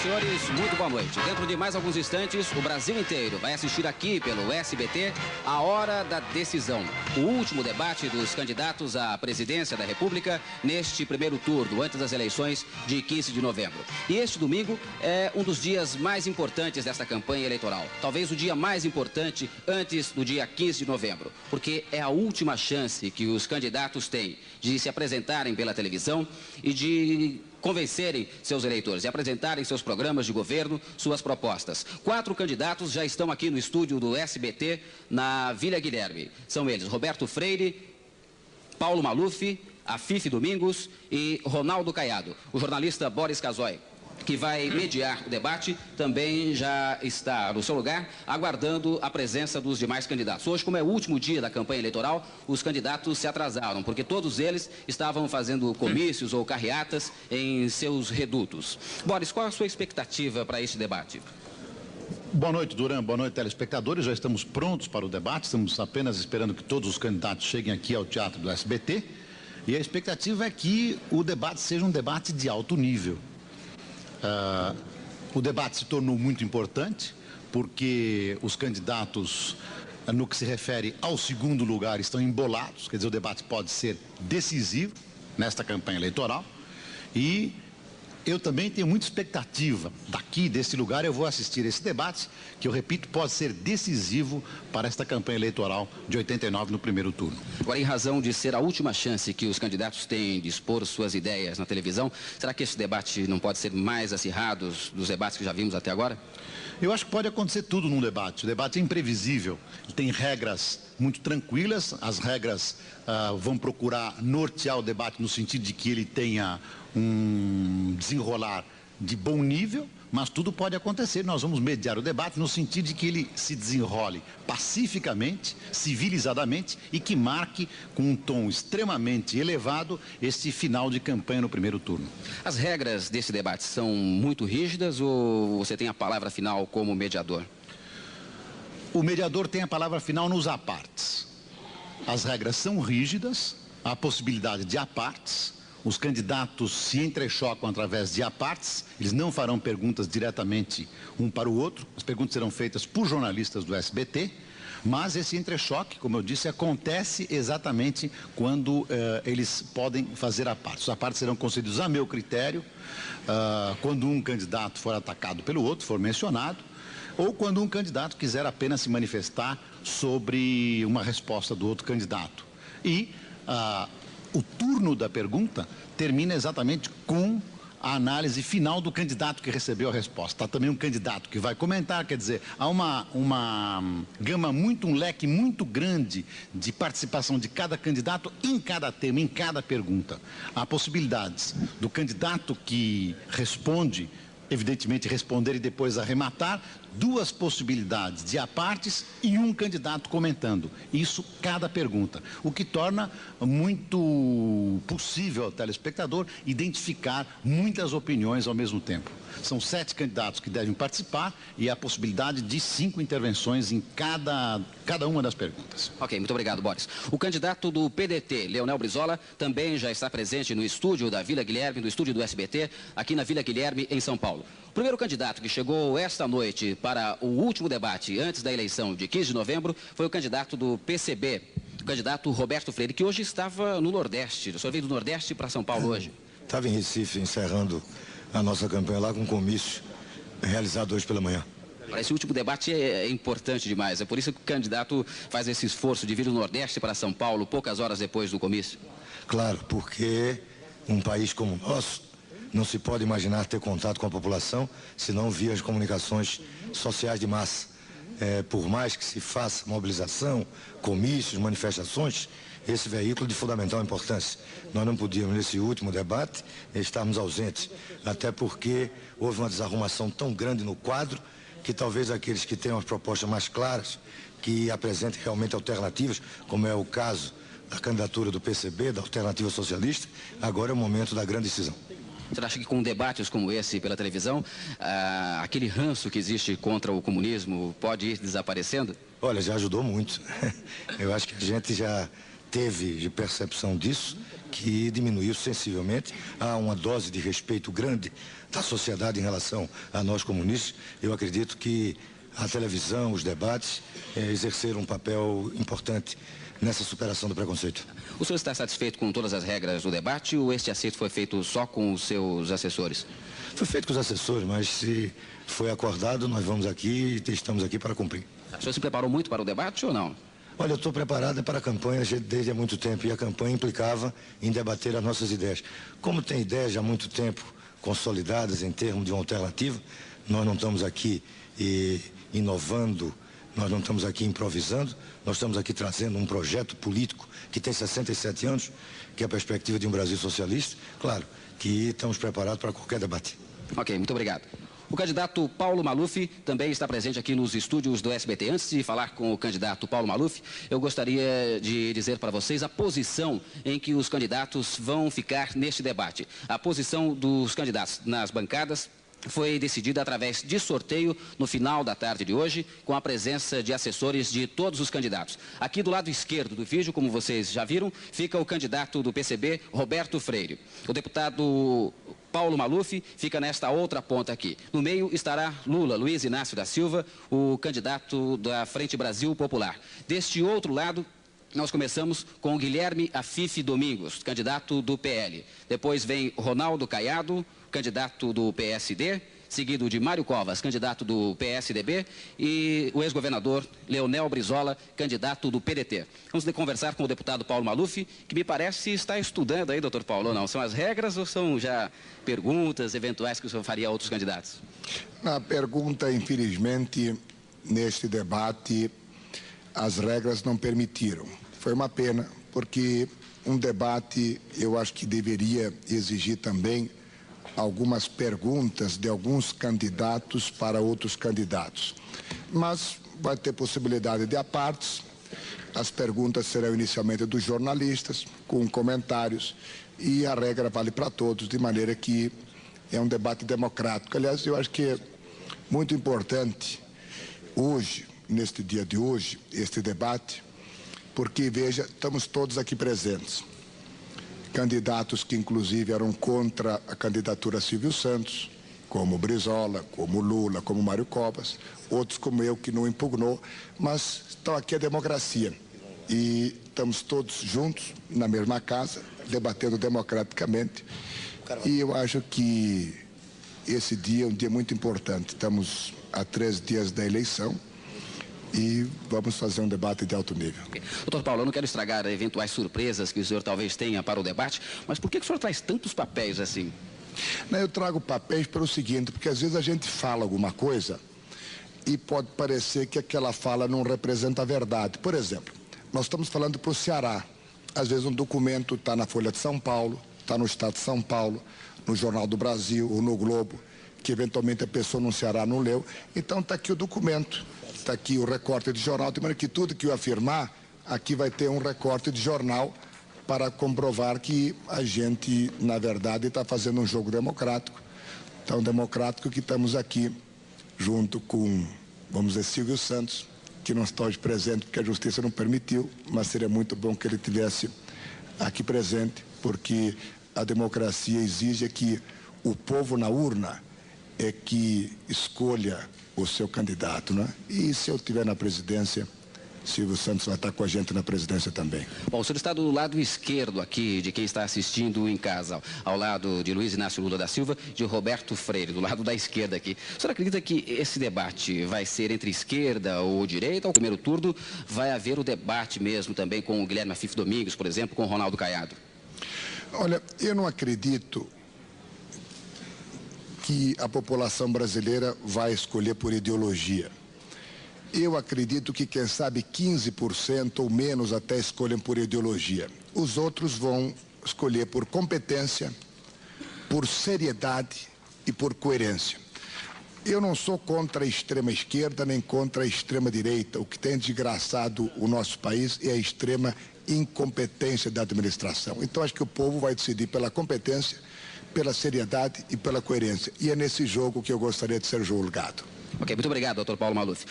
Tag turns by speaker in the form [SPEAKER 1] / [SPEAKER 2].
[SPEAKER 1] senhores, muito boa noite. Dentro de mais alguns instantes, o Brasil inteiro vai assistir aqui pelo SBT a Hora da Decisão, o último debate dos candidatos à presidência da República neste primeiro turno, antes das eleições de 15 de novembro. E este domingo é um dos dias mais importantes desta campanha eleitoral. Talvez o dia mais importante antes do dia 15 de novembro, porque é a última chance que os candidatos têm de se apresentarem pela televisão e de convencerem seus eleitores e apresentarem seus programas de governo, suas propostas. 4 candidatos já estão aqui no estúdio do SBT na Vila Guilherme. São eles Roberto Freire, Paulo Maluf, Afife Domingos e Ronaldo Caiado. O jornalista Boris Casoy, que vai mediar o debate, também já está no seu lugar, aguardando a presença dos demais candidatos. Hoje, como é o último dia da campanha eleitoral, os candidatos se atrasaram, porque todos eles estavam fazendo comícios ou carreatas em seus redutos. Boris, qual a sua expectativa para este debate?
[SPEAKER 2] Boa noite, Duran. Boa noite, telespectadores. Já estamos prontos para o debate. Estamos apenas esperando que todos os candidatos cheguem aqui ao Teatro do SBT. E a expectativa é que o debate seja um debate de alto nível. O debate se tornou muito importante porque os candidatos, no que se refere ao segundo lugar, estão embolados. Quer dizer, o debate pode ser decisivo nesta campanha eleitoral. E eu também tenho muita expectativa. Daqui, desse lugar, eu vou assistir esse debate, que eu repito, pode ser decisivo para esta campanha eleitoral de 89 no primeiro turno.
[SPEAKER 1] Agora, em razão de ser a última chance que os candidatos têm de expor suas ideias na televisão, será que esse debate não pode ser mais acirrado dos debates que já vimos até agora?
[SPEAKER 2] Eu acho que pode acontecer tudo num debate. O debate é imprevisível. Ele tem regras muito tranquilas. As regras vão procurar nortear o debate no sentido de que ele tenha um desenrolar de bom nível, mas tudo pode acontecer. Nós vamos mediar o debate no sentido de que ele se desenrole pacificamente, civilizadamente e que marque com um tom extremamente elevado esse final de campanha no primeiro turno.
[SPEAKER 1] As regras desse debate são muito rígidas ou você tem a palavra final como mediador?
[SPEAKER 2] O mediador tem a palavra final nos apartes. As regras são rígidas, há possibilidade de apartes. Os candidatos se entrechocam através de apartes, eles não farão perguntas diretamente um para o outro, as perguntas serão feitas por jornalistas do SBT, mas esse entrechoque, como eu disse, acontece exatamente quando eles podem fazer apartes. Os apartes serão concedidos a meu critério, quando um candidato for atacado pelo outro, for mencionado, ou quando um candidato quiser apenas se manifestar sobre uma resposta do outro candidato. E o turno da pergunta termina exatamente com a análise final do candidato que recebeu a resposta. Há também um candidato que vai comentar, quer dizer, há um leque muito grande de participação de cada candidato em cada tema, em cada pergunta. Há possibilidades do candidato que responde, evidentemente responder e depois arrematar, 2 possibilidades de apartes e um candidato comentando. Isso cada pergunta, o que torna muito possível ao telespectador identificar muitas opiniões ao mesmo tempo. São 7 candidatos que devem participar e há a possibilidade de 5 intervenções em cada uma das perguntas.
[SPEAKER 1] Ok, muito obrigado, Boris. O candidato do PDT, Leonel Brizola, também já está presente no estúdio da Vila Guilherme, no estúdio do SBT, aqui na Vila Guilherme, em São Paulo. O primeiro candidato que chegou esta noite para o último debate antes da eleição de 15 de novembro foi o candidato do PCB, o candidato Roberto Freire, que hoje estava no Nordeste. O senhor veio do Nordeste para São Paulo hoje?
[SPEAKER 3] Estava em Recife, encerrando a nossa campanha lá com um comício realizado hoje pela manhã.
[SPEAKER 1] Esse último debate é importante demais, é por isso que o candidato faz esse esforço de vir do Nordeste para São Paulo poucas horas depois do comício.
[SPEAKER 3] Claro, porque um país como o nosso não se pode imaginar ter contato com a população senão via as comunicações sociais de massa. Por mais que se faça mobilização, comícios, manifestações, esse veículo de fundamental importância. Nós não podíamos, nesse último debate, estarmos ausentes, até porque houve uma desarrumação tão grande no quadro que talvez aqueles que tenham as propostas mais claras, que apresentem realmente alternativas, como é o caso da candidatura do PCB, da Alternativa Socialista, agora é o momento da grande decisão.
[SPEAKER 1] Você acha que com debates como esse pela televisão, aquele ranço que existe contra o comunismo pode ir desaparecendo?
[SPEAKER 3] Olha, já ajudou muito. Eu acho que a gente já teve de percepção disso, que diminuiu sensivelmente. Há uma dose de respeito grande da sociedade em relação a nós comunistas. Eu acredito que a televisão, os debates, exerceram um papel importante nessa superação do preconceito.
[SPEAKER 1] O senhor está satisfeito com todas as regras do debate ou este acerto foi feito só com os seus assessores?
[SPEAKER 3] Foi feito com os assessores, mas se foi acordado, nós vamos aqui e estamos aqui para cumprir.
[SPEAKER 1] O senhor se preparou muito para o debate ou não?
[SPEAKER 3] Olha, eu estou preparado para a campanha desde há muito tempo, e a campanha implicava em debater as nossas ideias. Como tem ideias já há muito tempo consolidadas em termos de uma alternativa, nós não estamos aqui inovando, nós não estamos aqui improvisando, nós estamos aqui trazendo um projeto político que tem 67 anos, que é a perspectiva de um Brasil socialista. Claro que estamos preparados para qualquer debate.
[SPEAKER 1] Ok, muito obrigado. O candidato Paulo Maluf também está presente aqui nos estúdios do SBT. Antes de falar com o candidato Paulo Maluf, eu gostaria de dizer para vocês a posição em que os candidatos vão ficar neste debate. A posição dos candidatos nas bancadas foi decidida através de sorteio no final da tarde de hoje, com a presença de assessores de todos os candidatos. Aqui do lado esquerdo do vídeo, como vocês já viram, fica o candidato do PCB, Roberto Freire. O deputado Paulo Maluf fica nesta outra ponta aqui. No meio estará Lula, Luiz Inácio da Silva, o candidato da Frente Brasil Popular. Deste outro lado, nós começamos com o Guilherme Afife Domingos, candidato do PL. Depois vem Ronaldo Caiado, candidato do PSD, seguido de Mário Covas, candidato do PSDB, e o ex-governador Leonel Brizola, candidato do PDT. Vamos conversar com o deputado Paulo Maluf, que me parece estar estudando aí, doutor Paulo, ou não? São as regras ou são já perguntas eventuais que o senhor faria a outros candidatos?
[SPEAKER 4] Na pergunta, infelizmente, neste debate, as regras não permitiram. Foi uma pena, porque um debate, eu acho que deveria exigir também algumas perguntas de alguns candidatos para outros candidatos. Mas vai ter possibilidade de apartes. As perguntas serão inicialmente dos jornalistas, com comentários, e a regra vale para todos, de maneira que é um debate democrático. Aliás, eu acho que é muito importante hoje, neste dia de hoje, este debate, porque, veja, estamos todos aqui presentes. Candidatos que, inclusive, eram contra a candidatura Silvio Santos, como Brizola, como Lula, como Mário Covas, outros como eu, que não impugnou, mas estão aqui a democracia. E estamos todos juntos, na mesma casa, debatendo democraticamente. E eu acho que esse dia é um dia muito importante. Estamos a 3 dias da eleição. E vamos fazer um debate de alto nível.
[SPEAKER 1] Okay. Doutor Paulo, eu não quero estragar eventuais surpresas que o senhor talvez tenha para o debate, mas por que o senhor traz tantos papéis assim?
[SPEAKER 4] Não, eu trago papéis pelo seguinte, porque às vezes a gente fala alguma coisa e pode parecer que aquela fala não representa a verdade. Por exemplo, nós estamos falando para o Ceará. Às vezes um documento está na Folha de São Paulo, está no Estado de São Paulo, no Jornal do Brasil ou no Globo, que eventualmente a pessoa no Ceará não leu. Então está aqui o documento. Está aqui o recorte de jornal, de maneira que tudo que eu afirmar, aqui vai ter um recorte de jornal para comprovar que a gente, na verdade, está fazendo um jogo democrático. Tão democrático que estamos aqui junto com, vamos dizer, Silvio Santos, que não está hoje presente porque a justiça não permitiu, mas seria muito bom que ele estivesse aqui presente, porque a democracia exige que o povo na urna é que escolha o seu candidato, né? E se eu estiver na presidência, Silvio Santos vai estar com a gente na presidência também.
[SPEAKER 1] Bom, o senhor está do lado esquerdo aqui, de quem está assistindo em casa, ao lado de Luiz Inácio Lula da Silva, de Roberto Freire, do lado da esquerda aqui. O senhor acredita que esse debate vai ser entre esquerda ou direita? Ao primeiro turno vai haver o debate mesmo também com o Guilherme Afife Domingos, por exemplo, com o Ronaldo Caiado?
[SPEAKER 4] Olha, eu não acredito que a população brasileira vai escolher por ideologia. Eu acredito que, quem sabe, 15% ou menos até escolhem por ideologia. Os outros vão escolher por competência, por seriedade e por coerência. Eu não sou contra a extrema esquerda nem contra a extrema direita. O que tem desgraçado o nosso país é a extrema incompetência da administração. Então, acho que o povo vai decidir pela competência, pela seriedade e pela coerência. E é nesse jogo que eu gostaria de ser julgado.
[SPEAKER 1] Ok, muito obrigado, doutor Paulo Maluf.